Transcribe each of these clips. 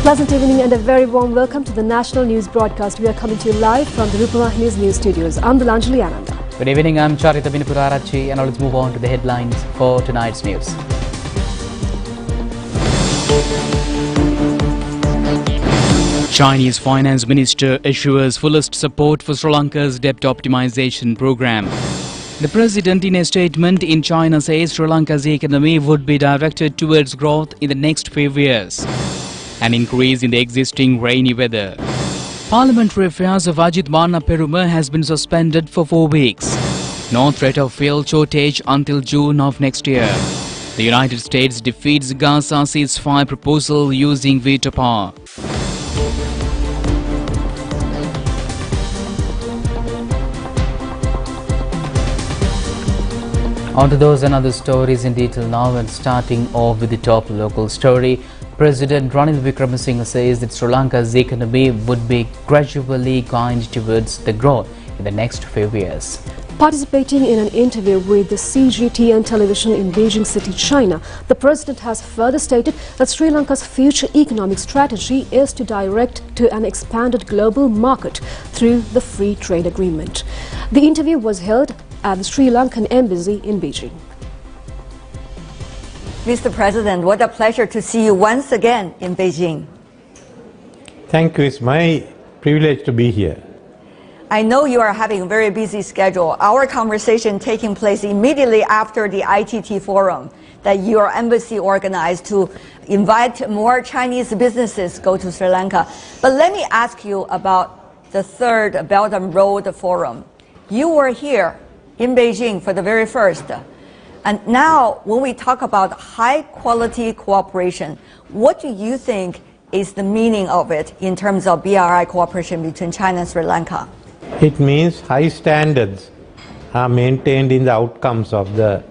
Pleasant evening and a very warm welcome to the national news broadcast. We are coming to you live from the Rupavahini's news studios. I'm Dilanjali Ananda. Good evening, I'm Charita Binapurarachi, and let's move on to the headlines for tonight's news. Chinese Finance Minister assures fullest support for Sri Lanka's debt optimization program. The President in a statement in China says Sri Lanka's economy would be directed towards growth in the next few years. An increase in the existing rainy weather. Parliamentary affairs of Ajit Mana Peruma has been suspended for 4 weeks. No threat of fuel shortage until June of next year. The United States defeats Gaza ceasefire proposal using veto power. On to those and other stories in detail now, and starting off with the top local story. President Ranil Wickremesinghe says that Sri Lanka's economy would be gradually going towards the growth in the next few years. Participating in an interview with the CGTN television in Beijing City, China, the President has further stated that Sri Lanka's future economic strategy is to direct to an expanded global market through the free trade agreement. The interview was held at the Sri Lankan Embassy in Beijing. Mr. President, what a pleasure to see you once again in Beijing. Thank you. It's my privilege to be here. I know you are having a very busy schedule. Our conversation taking place immediately after the ITT forum that your embassy organized to invite more Chinese businesses go to Sri Lanka. But let me ask you about the third Belt and Road Forum. You were here in Beijing for the very first. And now, when we talk about high-quality cooperation, what do you think is the meaning of it in terms of BRI cooperation between China and Sri Lanka? It means high standards are maintained in the outcomes of the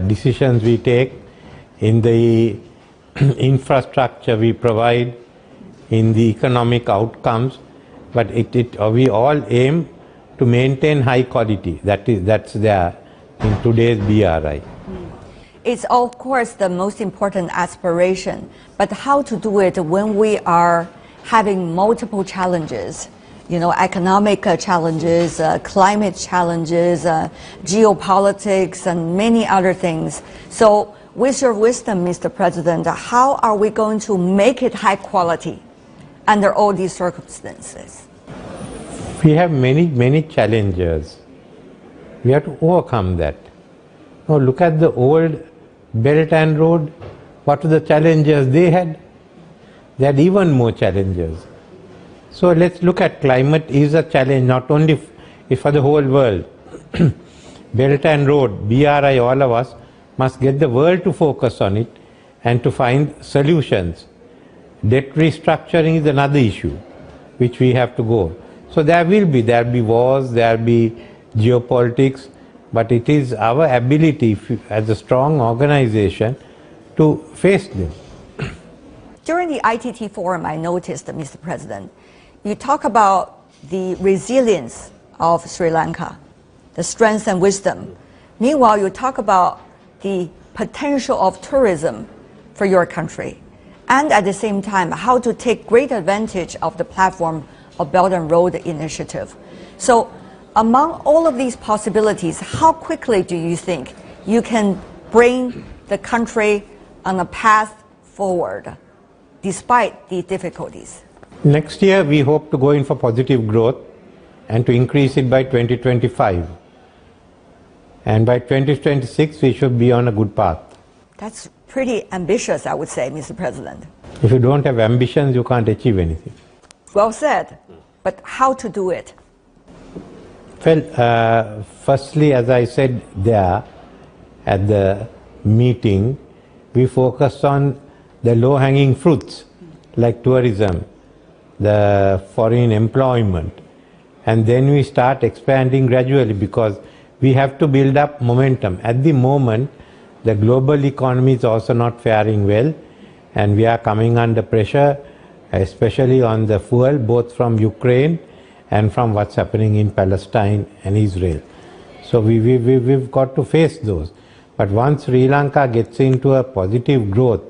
decisions we take, in the infrastructure we provide, in the economic outcomes, but we all aim to maintain high quality. That's there in today's BRI. It's of course the most important aspiration, but how to do it when we are having multiple challenges, you know, economic challenges, climate challenges, geopolitics, and many other things. So with your wisdom, Mr. President, how are we going to make it high quality under all these circumstances? We have many challenges. We have to overcome that. Now look at the old Belt and Road. What were the challenges they had? They had even more challenges. So let's look at climate is a challenge not only for the whole world. Belt and Road, BRI, all of us must get the world to focus on it and to find solutions. Debt restructuring is another issue which we have to go. So there will be wars, there will be geopolitics, but it is our ability as a strong organization to face them. During the ITT forum, I noticed, Mr. President, you talk about the resilience of Sri Lanka, the strength and wisdom. Meanwhile, you talk about the potential of tourism for your country, and at the same time, how to take great advantage of the platform of Belt and Road Initiative. So, among all of these possibilities, how quickly do you think you can bring the country on a path forward, despite the difficulties? Next year, we hope to go in for positive growth and to increase it by 2025. And by 2026, we should be on a good path. That's pretty ambitious, I would say, Mr. President. If you don't have ambitions, you can't achieve anything. Well said. But how to do it? Well, firstly, as I said there at the meeting, we focus on the low-hanging fruits like tourism, the foreign employment, and then we start expanding gradually because we have to build up momentum. At the moment, the global economy is also not faring well, and we are coming under pressure, especially on the fuel, both from Ukraine and from what's happening in Palestine and Israel. So we've got to face those. But once Sri Lanka gets into a positive growth,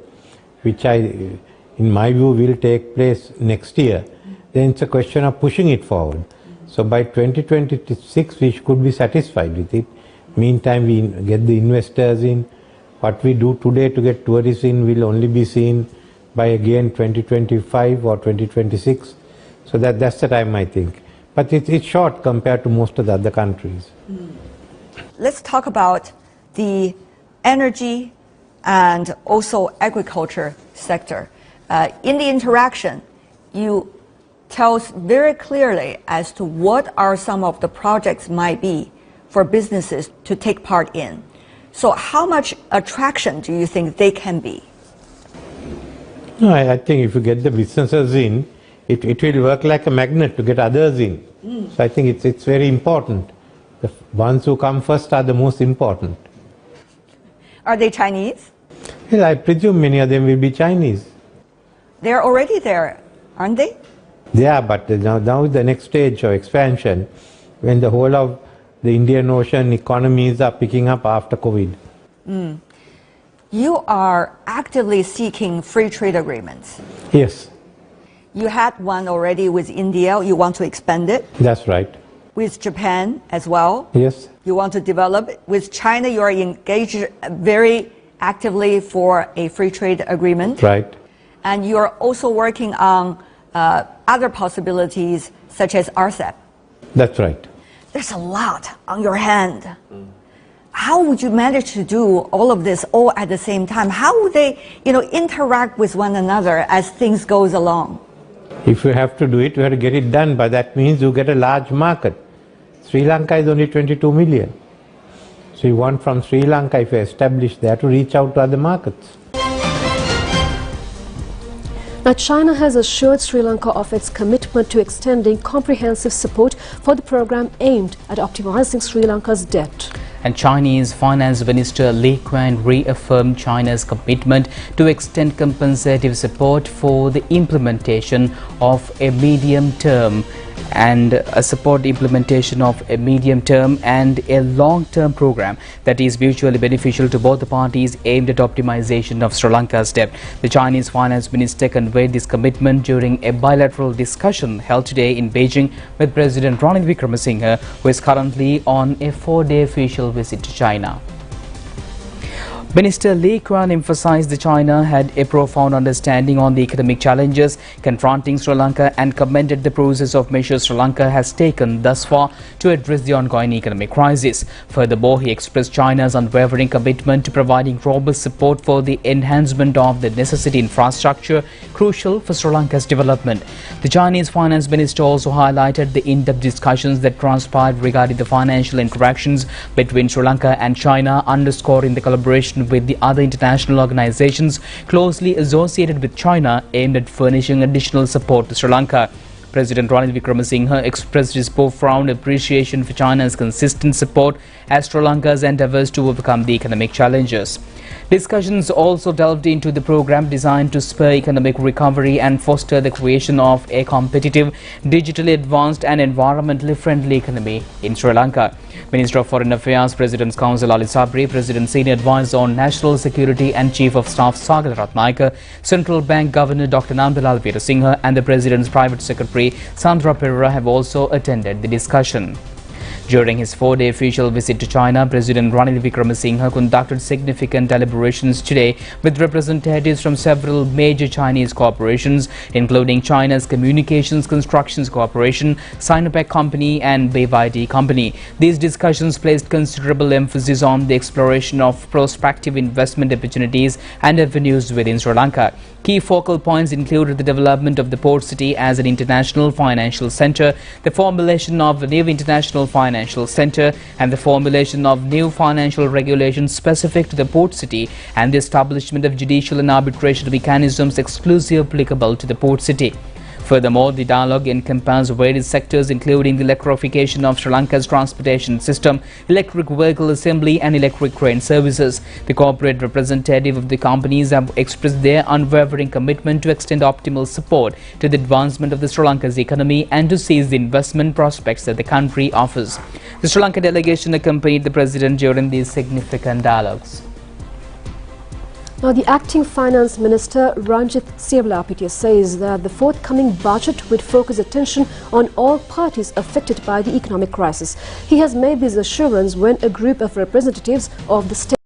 which in in my view, will take place next year, then it's a question of pushing it forward. So by 2026, we could be satisfied with it. Meantime, we get the investors in. What we do today to get tourists in will only be seen by again 2025 or 2026. So that's the time, I think. But it's short compared to most of the other countries. Let's talk about the energy and also agriculture sector. In the interaction, you tell us very clearly as to what are some of the projects might be for businesses to take part in. So how much attraction do you think they can be? No, I think if you get the businesses in, it will work like a magnet to get others in. So I think it's very important. The ones who come first are the most important. Are they Chinese? Well, I presume many of them will be Chinese. They're already there, aren't they? They are, but now is the next stage of expansion when the whole of the Indian Ocean economies are picking up after COVID. You are actively seeking free trade agreements. Yes, You had one already with India. You want to expand it. that's right. With Japan as well. Yes, You want to develop it. With China, you are engaged very actively for a free trade agreement. right. And you are also working on other possibilities such as RCEP. That's right. There's a lot on your hand. How would you manage to do all of this all at the same time? How would they, interact with one another as things goes along? If you have to do it, you have to get it done, but that means you get a large market. Sri Lanka is only 22 million. So you want from Sri Lanka, if you establish there, to reach out to other markets. Now, China has assured Sri Lanka of its commitment to extending comprehensive support for the program aimed at optimizing Sri Lanka's debt. And Chinese Finance Minister Li Qiang reaffirmed China's commitment to extend compensative support for the implementation of a medium-term and a medium-term and a long-term program that is mutually beneficial to both the parties aimed at optimization of Sri Lanka's debt. The Chinese Finance Minister conveyed this commitment during a bilateral discussion held today in Beijing with President Ranil Wickremesinghe, who is currently on a 4-day official visit to China. Minister Li Qiang emphasized that China had a profound understanding on the economic challenges confronting Sri Lanka and commended the process of measures Sri Lanka has taken thus far to address the ongoing economic crisis. Furthermore, he expressed China's unwavering commitment to providing robust support for the enhancement of the necessary infrastructure crucial for Sri Lanka's development. The Chinese Finance Minister also highlighted the in-depth discussions that transpired regarding the financial interactions between Sri Lanka and China, underscoring the collaboration with the other international organizations closely associated with China aimed at furnishing additional support to Sri Lanka. President Ranil Wickremesinghe expressed his profound appreciation for China's consistent support as Sri Lanka's endeavors to overcome the economic challenges. Discussions also delved into the program designed to spur economic recovery and foster the creation of a competitive, digitally advanced and environmentally friendly economy in Sri Lanka. Minister of Foreign Affairs, President's Counsel Ali Sabri, President's Senior Advisor on National Security and Chief of Staff Sagar Ratnayaka, Central Bank Governor Dr. Namdalal Veerasinghe and the President's Private Secretary Sandra Pereira have also attended the discussion. During his 4-day official visit to China, President Ranil Wickremesinghe conducted significant deliberations today with representatives from several major Chinese corporations, including China's Communications Constructions Corporation, Sinopec Company and BYD Company. These discussions placed considerable emphasis on the exploration of prospective investment opportunities and avenues within Sri Lanka. Key focal points included the development of the port city as an international financial center, the formulation of a new international financial center, and the formulation of new financial regulations specific to the port city, and the establishment of judicial and arbitration mechanisms exclusively applicable to the port city. Furthermore, the dialogue encompassed various sectors including the electrification of Sri Lanka's transportation system, electric vehicle assembly and electric train services. The corporate representative of the companies have expressed their unwavering commitment to extend optimal support to the advancement of the Sri Lanka's economy and to seize the investment prospects that the country offers. The Sri Lanka delegation accompanied the President during these significant dialogues. Now, the acting finance minister Ranjit Sirlapitia says that the forthcoming budget would focus attention on all parties affected by the economic crisis. He has made this assurance when a group of representatives of the State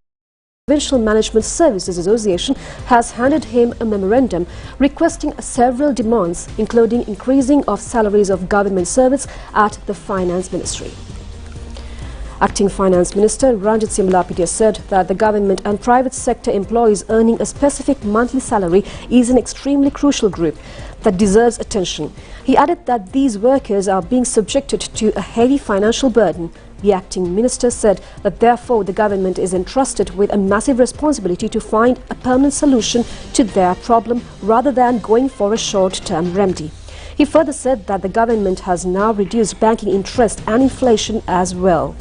Provincial Management Services Association has handed him a memorandum requesting several demands, including increasing of salaries of government servants at the Finance Ministry. Acting Finance Minister Ranjit Sirlapitia said that the government and private sector employees earning a specific monthly salary is an extremely crucial group that deserves attention. He added that these workers are being subjected to a heavy financial burden. The acting minister said that therefore the government is entrusted with a massive responsibility to find a permanent solution to their problem rather than going for a short-term remedy. He further said that the government has now reduced banking interest and inflation as well.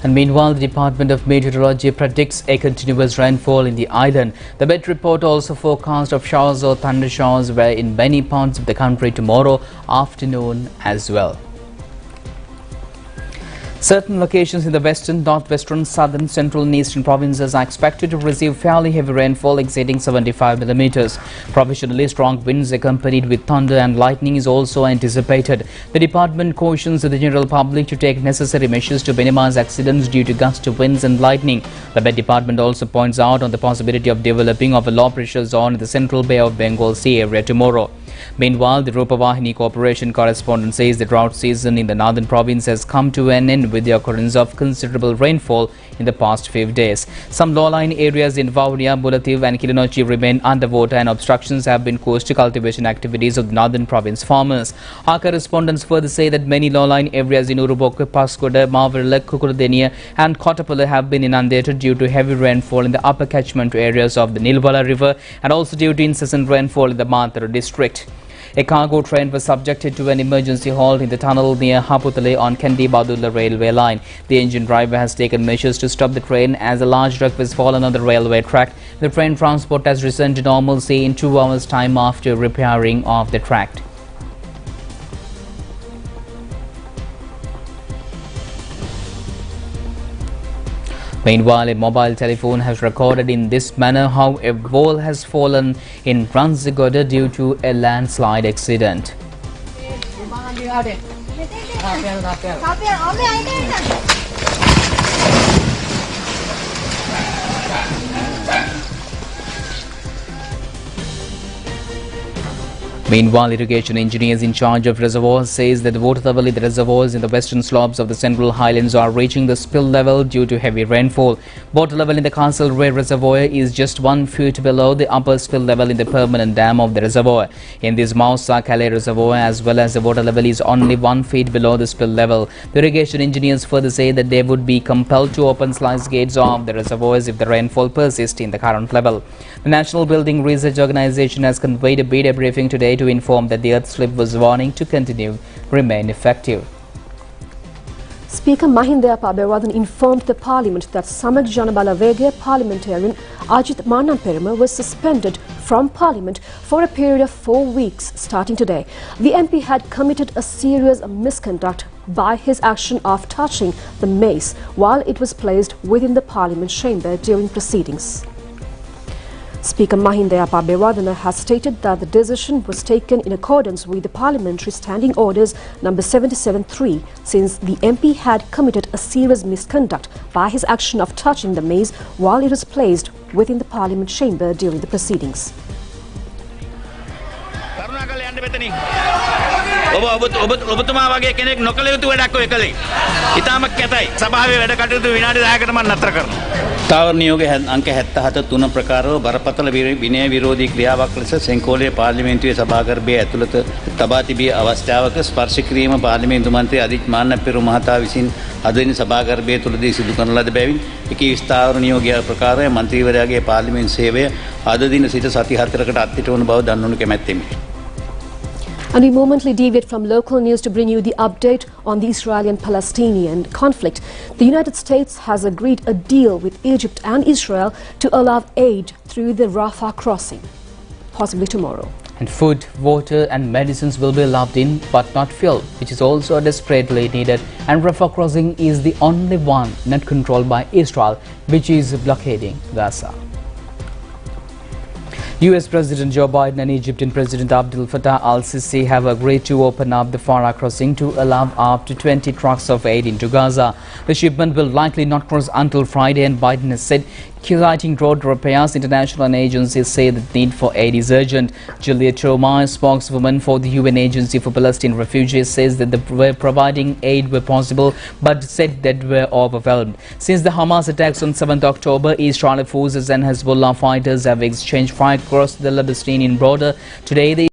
And meanwhile, the Department of Meteorology predicts a continuous rainfall in the island. The Met report also forecast of showers or thunder showers were in many parts of the country tomorrow afternoon as well. Certain locations in the western, northwestern, southern, central and eastern provinces are expected to receive fairly heavy rainfall exceeding 75 millimeters. Provisionally strong winds accompanied with thunder and lightning is also anticipated. The department cautions the general public to take necessary measures to minimize accidents due to gusty winds and lightning. The Met department also points out on the possibility of developing of a low pressure zone in the central Bay of Bengal Sea area tomorrow. Meanwhile, the Rupavahini Corporation correspondent says the drought season in the northern province has come to an end with the occurrence of considerable rainfall in the past few days. Some low-lying areas in Vavuniya, Bulativ and Kilinochi remain underwater and obstructions have been caused to cultivation activities of the northern province farmers. Our correspondents further say that many low-lying areas in Urubokwe, Paskoda, Mavarala, Kukurdeniya and Kotapala have been inundated due to heavy rainfall in the upper catchment areas of the Nilwala River and also due to incessant rainfall in the Mantara district. A cargo train was subjected to an emergency halt in the tunnel near Haputale on Kendi-Badulla railway line. The engine driver has taken measures to stop the train as a large truck was fallen on the railway track. The train transport has returned to normalcy in 2 hours' time after repairing of the track. Meanwhile, a mobile telephone has recorded in this manner how a wall has fallen in Ranzigoda due to a landslide accident. Meanwhile, irrigation engineers in charge of reservoirs says that the water level in the reservoirs in the western slopes of the Central Highlands are reaching the spill level due to heavy rainfall. Water level in the Castlereagh reservoir is just 1 foot below the upper spill level in the permanent dam of the reservoir. In this Mausa Calais reservoir as well as the water level is only 1 feet below the spill level. The irrigation engineers further say that they would be compelled to open sluice gates of the reservoirs if the rainfall persists in the current level. The National Building Research Organisation has conveyed a media briefing today to inform that the earth slip was warning to continue remain effective. Speaker Mahinda Abeyewardene informed the Parliament that Samak Janabalawegaya parliamentarian Ajith Manamperuma was suspended from Parliament for a period of 4 weeks starting today. The MP had committed a serious misconduct by his action of touching the mace while it was placed within the Parliament chamber during proceedings. Speaker Mahinda Abeyewardene has stated that the decision was taken in accordance with the Parliamentary Standing Orders number 77-3 since the MP had committed a serious misconduct by his action of touching the mace while it was placed within the Parliament chamber during the proceedings. ඔබතුමා වගේ කෙනෙක් නොකළ යුතු වැඩක් ඔය කළේ. ඊටම කැතයි. සභාවේ වැඩ කටයුතු විනාඩි 10කට මම නතර කරනවා. තාවර නියෝගයේ අංක 77 ප්‍රකාරව බරපතල විනය විරෝධී ක්‍රියාවක් ලෙස සෙන්කෝලේ පාර්ලිමේන්තුවේ සභාගර්භයේ ඇතුළත තබා තිබී අවස්ථාවක ස්පර්ශ කිරීම පාර්ලිමේන්තු මන්ත්‍රී අදිත් මාන්නපෙරු මහතා විසින් අද දින සභාගර්භය තුලදී සිදු කරන ලද බැවින් එකී ස්ථාවර නියෝගය ප්‍රකාරය මන්ත්‍රීවරයාගේ පාර්ලිමේන්තු සේවය අද දින සිට සති 4කට අත්හිට වන බව දන්වනු කැමැත්තෙමි. And we momently deviate from local news to bring you the update on the Israeli and Palestinian conflict. The United States has agreed a deal with Egypt and Israel to allow aid through the Rafah crossing, possibly tomorrow. And food, water and medicines will be allowed in but not fuel, which is also desperately needed, and Rafah crossing is the only one not controlled by Israel, which is blockading Gaza. US President Joe Biden and Egyptian President Abdel Fattah al-Sisi have agreed to open up the Farah crossing to allow up to 20 trucks of aid into Gaza. The shipment will likely not cross until Friday, and Biden has said, citing road repairs, international agencies say the need for aid is urgent. Juliet Troma, spokeswoman for the UN Agency for Palestine Refugees, says that the providing aid were possible but said that were overwhelmed. Since the Hamas attacks on 7th October, Israeli forces and Hezbollah fighters have exchanged fire across the Palestinian border. Today, the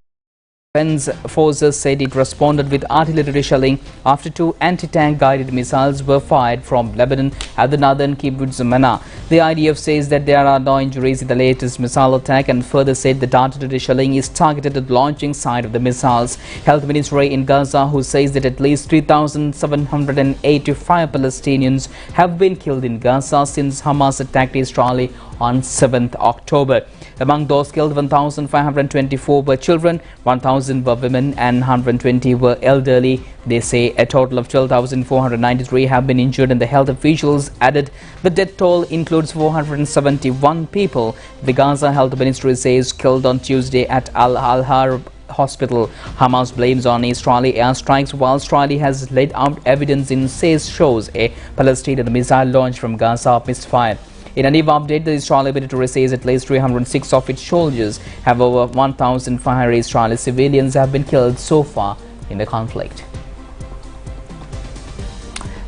Defense forces said it responded with artillery shelling after 2 anti-tank guided missiles were fired from Lebanon at the northern kibbutz Mana. The IDF says that there are no injuries in the latest missile attack, and further said that artillery shelling is targeted at the launching site of the missiles. Health Ministry in Gaza, who says that at least 3,785 Palestinians have been killed in Gaza since Hamas attacked Israel on 7th October. Among those killed, 1,524 were children, 1,000 were women and 120 were elderly. They say a total of 12,493 have been injured, and the health officials added the death toll includes 471 people. The Gaza Health Ministry says killed on Tuesday at Al-Harb hospital. Hamas blames on Israeli airstrikes, while Israel has laid out evidence in says shows a Palestinian missile launch from Gaza misfired. In a new update, the Israeli military says at least 306 of its soldiers have over 1,500 Israeli civilians have been killed so far in the conflict.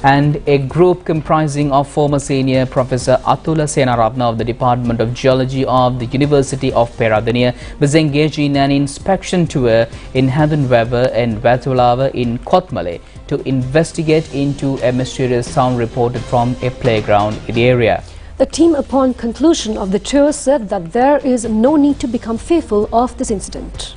And a group comprising of former senior Professor Atula Senarabna of the Department of Geology of the University of Peradeniya was engaged in an inspection tour in Hadunweber and Vatulava in Kotmale to investigate into a mysterious sound reported from a playground in the area. The team, upon conclusion of the tour, said that there is no need to become fearful of this incident.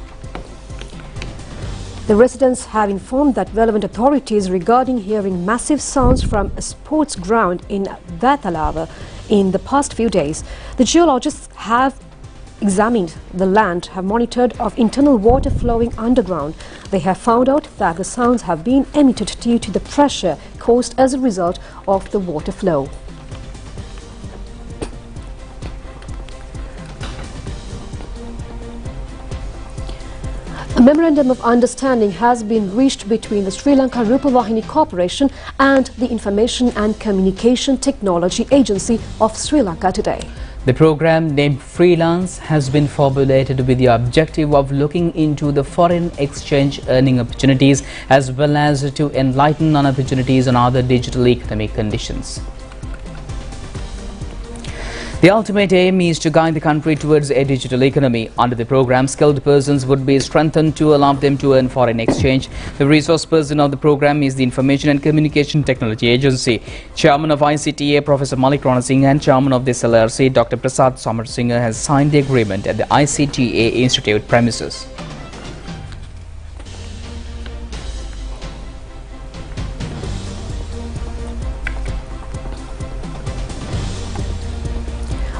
The residents have informed that relevant authorities regarding hearing massive sounds from a sports ground in Vathalava in the past few days. The geologists have examined the land, have monitored of internal water flowing underground. They have found out that the sounds have been emitted due to the pressure caused as a result of the water flow. A memorandum of understanding has been reached between the Sri Lanka Rupavahini Corporation and the Information and Communication Technology Agency of Sri Lanka today. The program, named Freelance, has been formulated with the objective of looking into the foreign exchange earning opportunities as well as to enlighten on opportunities on other digital economic conditions. The ultimate aim is to guide the country towards a digital economy. Under the program, skilled persons would be strengthened to allow them to earn foreign exchange. The resource person of the program is the Information and Communication Technology Agency. Chairman of ICTA, Professor Malik Rana Singh, and Chairman of this LRC, Dr. Prasad Samarasinghe, has signed the agreement at the ICTA Institute premises.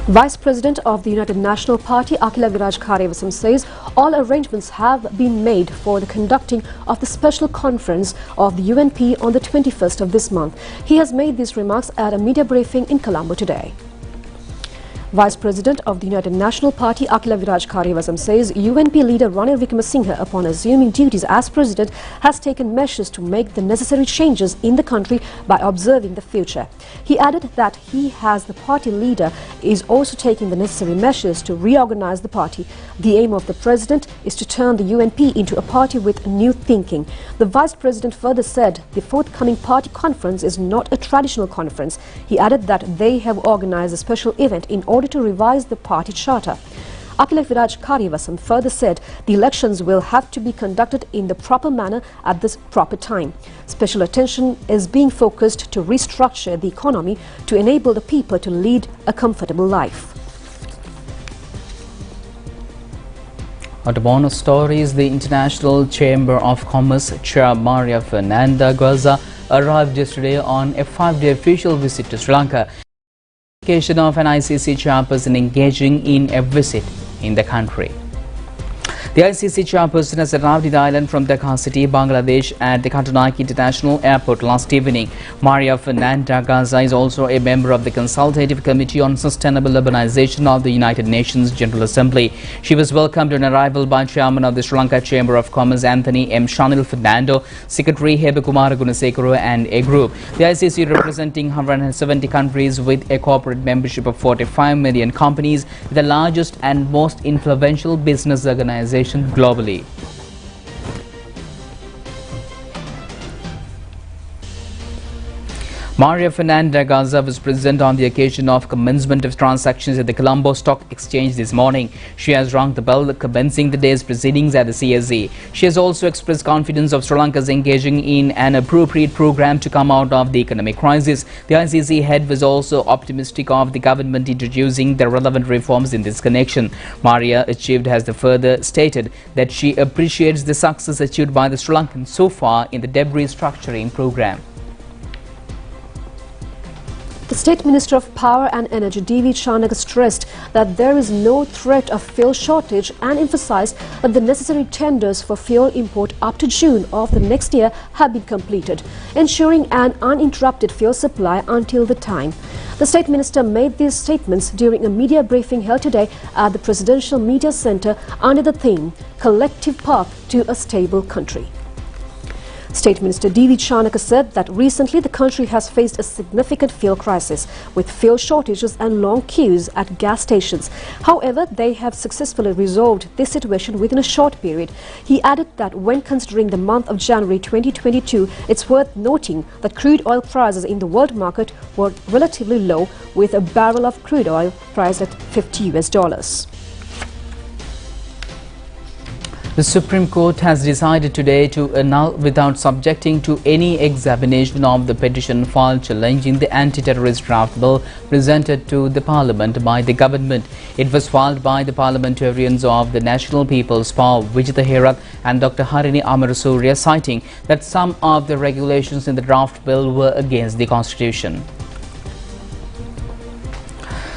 Vice President of the United National Party, Akhila Viraj Kharewasam, says all arrangements have been made for the conducting of the special conference of the UNP on the 21st of this month. He has made these remarks at a media briefing in Colombo today. Vice President of the United National Party, Akhila Viraj Kharewasam, says UNP leader Ranil Wickremesinghe, upon assuming duties as President, has taken measures to make the necessary changes in the country by observing the future. He added that he, as the party leader, is also taking the necessary measures to reorganize the party. The aim of the President is to turn the UNP into a party with new thinking. The Vice President further said the forthcoming party conference is not a traditional conference. He added that they have organized a special event in order to revise the party charter. Akhila Viraj Kharewasam further said the elections will have to be conducted in the proper manner at this proper time. Special attention is being focused to restructure the economy to enable the people to lead a comfortable life. On to bonus stories, the International Chamber of Commerce Chair Maria Fernanda Guaza arrived yesterday on a 5-day official visit to Sri Lanka. Of an ICC chairperson engaging in a visit in the country. The ICC chairperson has arrived in the island from Dhaka city, Bangladesh at the Katunaiki International Airport last evening. Maria Fernanda Gaza is also a member of the Consultative Committee on Sustainable Urbanization of the United Nations General Assembly. She was welcomed on arrival by Chairman of the Sri Lanka Chamber of Commerce Anthony M. Shanil Fernando, Secretary Hebakumara Gunasekara and a group. The ICC representing 170 countries with a corporate membership of 45 million companies, the largest and most influential business organization globally. Maria Fernanda Gaza was present on the occasion of commencement of transactions at the Colombo Stock Exchange this morning. She has rung the bell commencing the day's proceedings at the CSE. She has also expressed confidence of Sri Lanka's engaging in an appropriate program to come out of the economic crisis. The ICC head was also optimistic of the government introducing the relevant reforms in this connection. Maria achieved has further stated that she appreciates the success achieved by the Sri Lankans so far in the debt restructuring program. The State Minister of Power and Energy, D.V. Chanak, stressed that there is no threat of fuel shortage and emphasized that the necessary tenders for fuel import up to June of the next year have been completed, ensuring an uninterrupted fuel supply until the time. The State Minister made these statements during a media briefing held today at the Presidential Media Centre under the theme, Collective Path to a Stable Country. State Minister D.V. Chanak said that recently the country has faced a significant fuel crisis with fuel shortages and long queues at gas stations. However, they have successfully resolved this situation within a short period. He added that when considering the month of January 2022, it's worth noting that crude oil prices in the world market were relatively low, with a barrel of crude oil priced at $50. The Supreme Court has decided today to annul without subjecting to any examination of the petition filed challenging the anti-terrorist draft bill presented to the Parliament by the government. It was filed by the parliamentarians of the National People's Power, Vijitha Herak and Dr. Harini Amarasuriya, citing that some of the regulations in the draft bill were against the Constitution.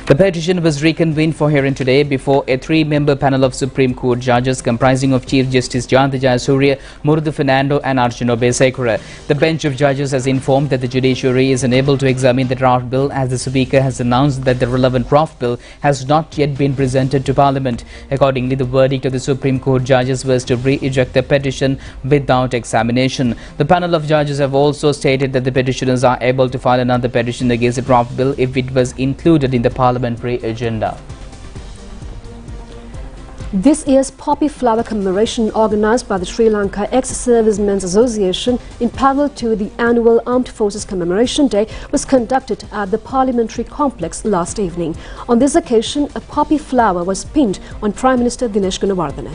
The petition was reconvened for hearing today before a three-member panel of Supreme Court judges comprising of Chief Justice Jayanta Jayasuriya, Murthy Fernando and Archana Besekara. The bench of judges has informed that the judiciary is unable to examine the draft bill as the Speaker has announced that the relevant draft bill has not yet been presented to Parliament. Accordingly, the verdict of the Supreme Court judges was to re-eject the petition without examination. The panel of judges have also stated that the petitioners are able to file another petition against the draft bill if it was included in the parliamentary agenda. This year's Poppy Flower Commemoration, organised by the Sri Lanka Ex-Servicemen's Association in parallel to the annual Armed Forces Commemoration Day, was conducted at the Parliamentary Complex last evening. On this occasion, a poppy flower was pinned on Prime Minister Dinesh Gunawardena.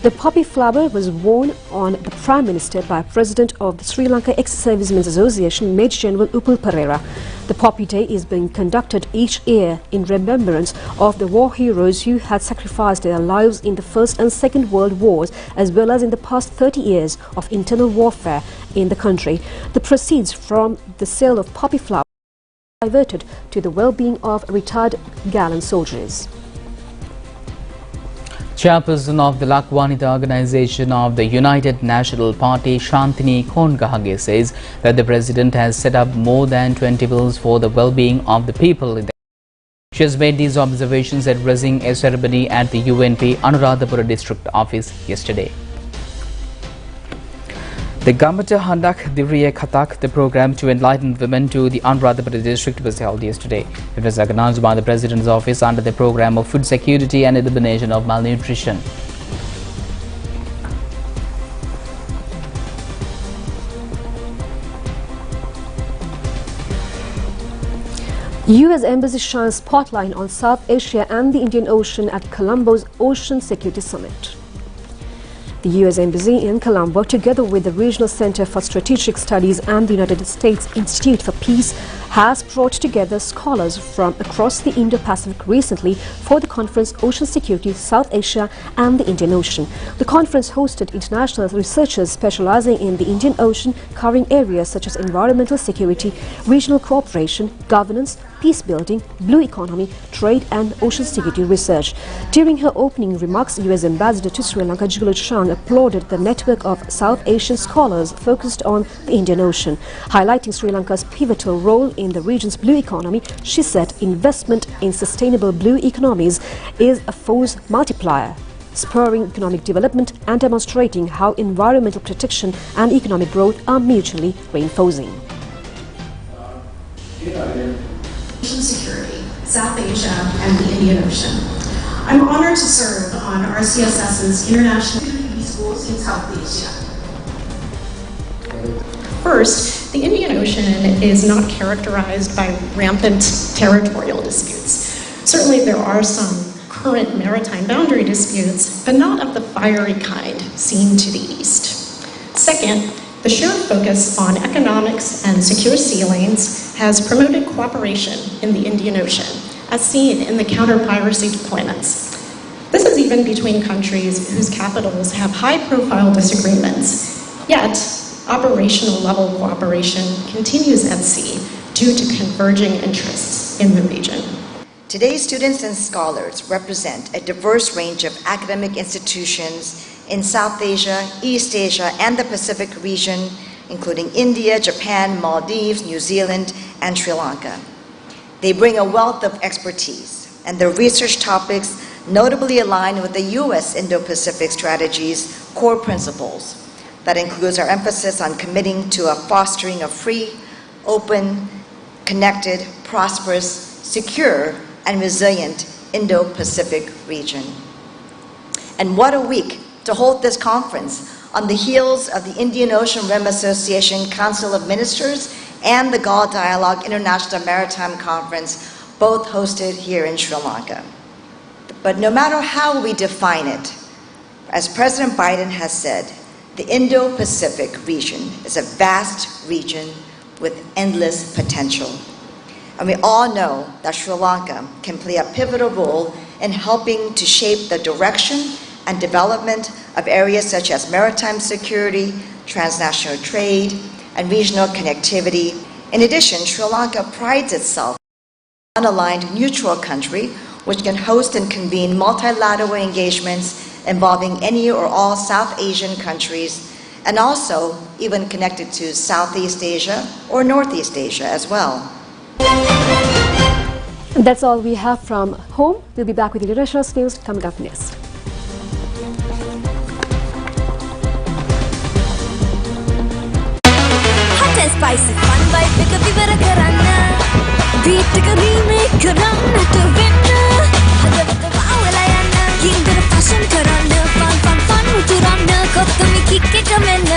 The poppy flower was worn on the Prime Minister by President of the Sri Lanka Ex-Servicemen's Association, Major General Upul Pereira. The Poppy Day is being conducted each year in remembrance of the war heroes who had sacrificed their lives in the First and Second World Wars, as well as in the past 30 years of internal warfare in the country. The proceeds from the sale of poppy flowers are diverted to the well-being of retired gallant soldiers. Chairperson of the Lakwanita organization of the United National Party, Shantini Khongahage, says that the President has set up more than 20 bills for the well-being of the people in the country. She has made these observations addressing a ceremony at the UNP Anuradhapura district office yesterday. The Gamata Handak Divriye Khatak, the program to enlighten women to the Anuradhapura district, was held yesterday. It was announced by the President's office under the program of food security and elimination of malnutrition. U.S. Embassy shines spotlight on South Asia and the Indian Ocean at Colombo's Ocean Security Summit. The U.S. Embassy in Colombo, together with the Regional Center for Strategic Studies and the United States Institute for Peace, has brought together scholars from across the Indo-Pacific recently for the conference Ocean Security, South Asia and the Indian Ocean. The conference hosted international researchers specializing in the Indian Ocean, covering areas such as environmental security, regional cooperation, governance, peace building, blue economy, trade and ocean security research. During her opening remarks, US Ambassador to Sri Lanka Julia Chang applauded the network of South Asian scholars focused on the Indian Ocean. Highlighting Sri Lanka's pivotal role in the region's blue economy, she said investment in sustainable blue economies is a force multiplier, spurring economic development and demonstrating how environmental protection and economic growth are mutually reinforcing. Security, South Asia, and the Indian Ocean. I'm honored to serve on RCSS's International Community Schools in South Asia. First, the Indian Ocean is not characterized by rampant territorial disputes. Certainly there are some current maritime boundary disputes, but not of the fiery kind seen to the east. Second, the shared focus on economics and secure sea lanes has promoted cooperation in the Indian Ocean, as seen in the counter-piracy deployments. This is even between countries whose capitals have high-profile disagreements, yet operational level cooperation continues at sea due to converging interests in the region. Today's students and scholars represent a diverse range of academic institutions in South Asia, East Asia, and the Pacific region, including India, Japan, Maldives, New Zealand, and Sri Lanka. They bring a wealth of expertise, and their research topics notably align with the U.S. Indo-Pacific Strategy's core principles. That includes our emphasis on committing to a fostering a free, open, connected, prosperous, secure, and resilient Indo-Pacific region. And what a week to hold this conference on the heels of the Indian Ocean Rim Association Council of Ministers and the Gaul Dialogue International Maritime Conference, both hosted here in Sri Lanka. But no matter how we define it, as President Biden has said, the Indo-Pacific region is a vast region with endless potential. And we all know that Sri Lanka can play a pivotal role in helping to shape the direction and development of areas such as maritime security, transnational trade, and regional connectivity. In addition, Sri Lanka prides itself as an unaligned neutral country which can host and convene multilateral engagements involving any or all South Asian countries, and also even connected to Southeast Asia or Northeast Asia as well. And that's all we have from home. We'll be back with the international news coming up next. Hot and spicy fun vibe එක විවර කරන්න beat එක remake කරන්න to win හදවත වවලා යන්න ගින්දර fashion කරන්න fun උතුරන්න කොත්තමි kick එක මෙන්න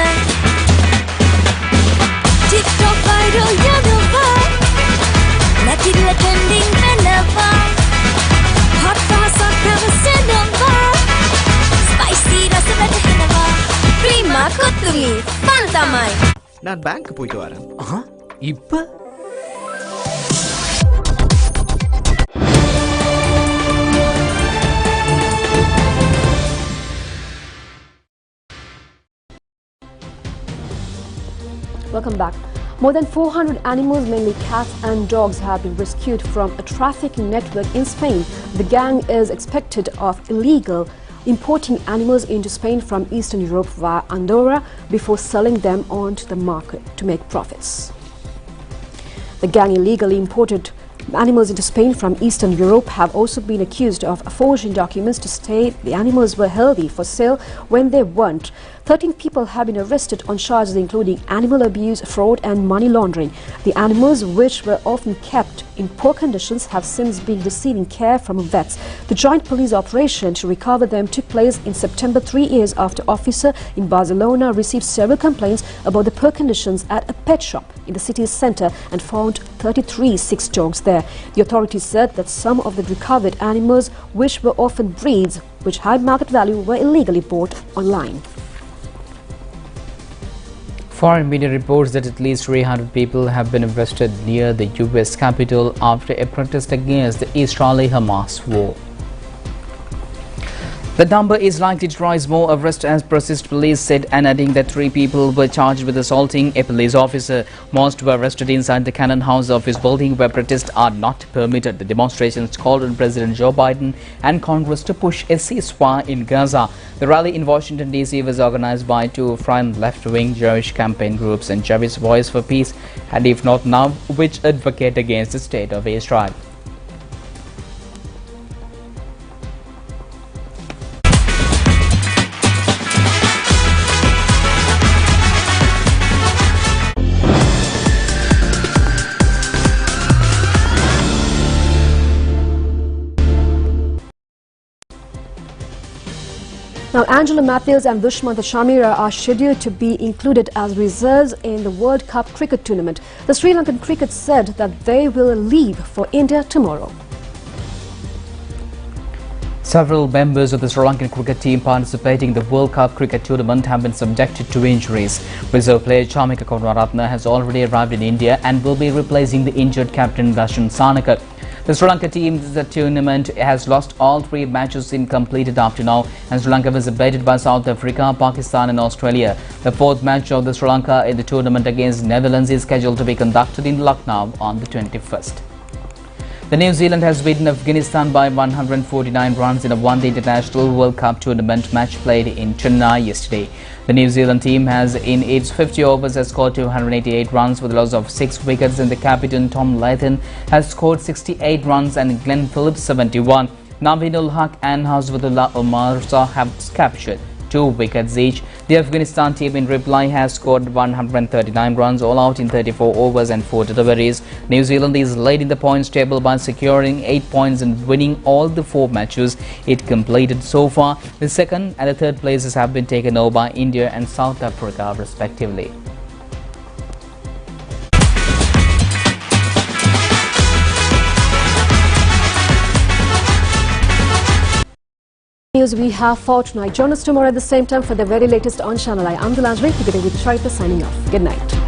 TikTok viral යනවා නැතිල trending වෙනවා hot පහසක් නැවසෙනවා spicy රස වැටහෙනවා prima කොත්තමි fun තමයි நான் பேங்க் போயிட்டு வரேன். இப்ப Welcome back. More than 400 animals, mainly cats and dogs, have been rescued from a trafficking network in Spain. The gang is expected of illegal importing animals into Spain from Eastern Europe via Andorra before selling them onto the market to make profits. The gang illegally imported animals into Spain from Eastern Europe have also been accused of forging documents to state the animals were healthy for sale when they weren't. 13 people have been arrested on charges including animal abuse, fraud and money laundering. The animals, which were often kept in poor conditions, have since been receiving care from vets. The joint police operation to recover them took place in September, 3 years after officer in Barcelona received several complaints about the poor conditions at a pet shop in the city's centre and found 33 sick dogs there. The authorities said that some of the recovered animals, which were often breeds which had market value, were illegally bought online. Foreign media reports that at least 300 people have been arrested near the US capital after a protest against the Israeli-Hamas war. The number is likely to rise more. Arrest as persist, police said, and adding that 3 people were charged with assaulting a police officer. Most were arrested inside the Cannon House office building, where protests are not permitted. The demonstrations called on President Joe Biden and Congress to push a ceasefire in Gaza. The rally in Washington, D.C. was organized by 2 front left-wing Jewish campaign groups and Jewish Voice for Peace, and If Not Now, which advocate against the state of Israel. Now, Angela Matthews and Dushmantha Shamira are scheduled to be included as reserves in the World Cup cricket tournament. The Sri Lankan cricket said that they will leave for India tomorrow. Several members of the Sri Lankan cricket team participating in the World Cup cricket tournament have been subjected to injuries. Reserve player Chamika Karunaratne has already arrived in India and will be replacing the injured captain Dashan Sanaka. The Sri Lanka team in the tournament has lost all 3 matches in completed up to now, and Sri Lanka was beaten by South Africa, Pakistan and Australia. The 4th match of the Sri Lanka in the tournament against Netherlands is scheduled to be conducted in Lucknow on the 21st. The New Zealand has beaten Afghanistan by 149 runs in a one-day international World Cup tournament match played in Chennai yesterday. The New Zealand team has, in its 50 overs, has scored 288 runs with a loss of 6 wickets, and the captain Tom Latham has scored 68 runs and Glenn Phillips 71. Naveen-ul Haq and Hazratullah Omar Shah have captured 2 wickets each. The Afghanistan team in reply has scored 139 runs all out in 34 overs and 4 deliveries. New Zealand is leading the points table by securing 8 points and winning all the 4 matches it completed so far. The 2nd and the 3rd places have been taken over by India and South Africa respectively. News we have for tonight. Join us tomorrow at the same time for the very latest on Channel Eye. I'm Dilanjali, together with Sharita, signing off. Good night.